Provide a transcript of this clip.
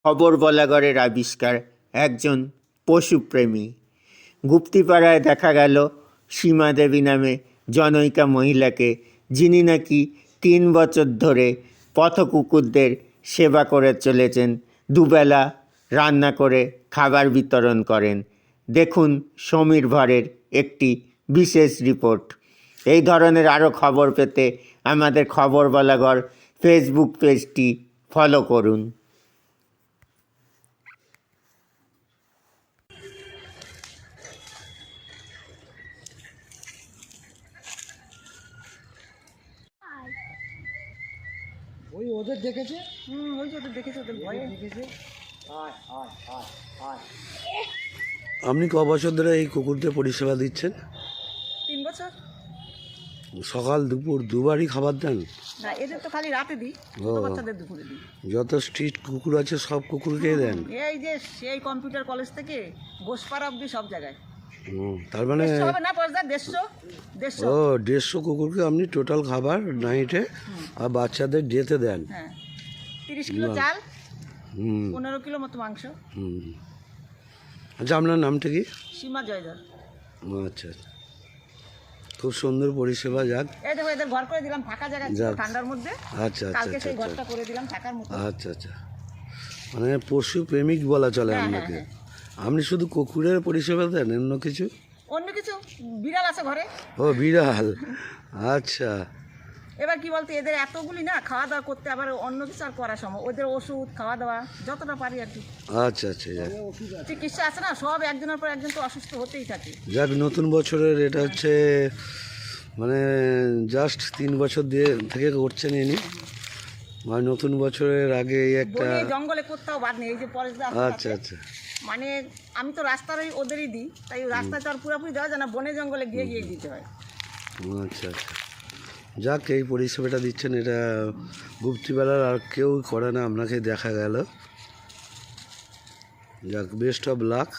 খবর বলাগড়ের আবিষ্কার একজন পশুপ্রেমী। গুপ্তিপাড়ায় দেখা গেল সীমা দেবী নামে জনৈকা মহিলাকে, যিনি নাকি 3 বছর ধরে পথ কুকুরদের সেবা করে চলেছেন, দুবেলা রান্না করে খাবার বিতরণ করেন। দেখুন সমীর ভরের একটি বিশেষ রিপোর্ট। এই ধরনের আরও খবর পেতে আমাদের খবর বলাগড় ফেসবুক পেজটি ফলো করুন। ওই ওদের দেখেছে, ওই যে ওদের দেখেছে, ওদের ভয়ে দেখেছে। আপনি ক বছর ধরে এই কুকুরদের পরিষেবা দিচ্ছেন? 3 বছর। সকাল দুপুর দুবারই খাবার দেন? না, এদের তো খালি রাতে দিই, ছোট বাচ্চাদের দুপুরে দিই। যত স্ট্রিট কুকুর আছে সব কুকুরকেই দেন? এই যে সেই কম্পিউটার কলেজ থেকে গোসপাড়া অব্দি সব জায়গায়। তার মানে হবে না, 150 ও 150 কুকুরকে আপনি টোটাল খাবার নাইটে আর বাচ্চাদের ডেতে দেন? হ্যাঁ, 30 কিলো চাল, হুম 15 কিলো মতো মাংস। হুম। আচ্ছা, আপনার নামটা কি? সীমা জয়দার। আচ্ছা, খুব সুন্দর পরিষেবা। যাক, এই দেখো এদের ঘর করে দিলাম, ফাঁকা জায়গা ছিল ঠান্ডার মধ্যে। আচ্ছা আচ্ছা কালকে আচ্ছা সেই ঘরটা করে দিলাম থাকার মতো। আচ্ছা আচ্ছা, মানে পশু প্রেমিক বলা চলে আপনাকে। আপনি শুধু কুকুরের পরিষেবা দেন, অন্য কিছু? অন্য কিছু, বিড়াল আছে ঘরে। ও, বিড়াল। আচ্ছা, এবার কি বলতে, এদের এতগুলি না খাওয়া দাওয়া করতে আবার অন্য কিছু আর করা সম্ভব, ওদের ওষুধ খাওয়া দাওয়া যতটা পারি আর কি। আচ্ছা আচ্ছা, যাক চিকিৎসা আছে না, সব একজনের পর একজন তো অসুস্থ হতেই থাকে। যাক, নতুন বছরের এটা হচ্ছে মানে জাস্ট 3 বছর থেকে করছেন ইনি, মানে নতুন বছরের আগে এই একটা। বনে জঙ্গলে কোথাও বাদ নেই, এই যে পরেশ দা আচ্ছা আচ্ছা, মানে আমি তো রাস্তারই ওদেরই দিই, তাই রাস্তায় তো আর পুরোপুরি দেওয়া যায় না, বনে জঙ্গলে গিয়ে গিয়ে দিতে হয়। আচ্ছা আচ্ছা, যাক এই পরিষেবাটা দিচ্ছেন, এটা গুপ্তিবেলার আর কেউ করে না, আপনাকে দেখা গেল। যাক, বেস্ট অফ লাক।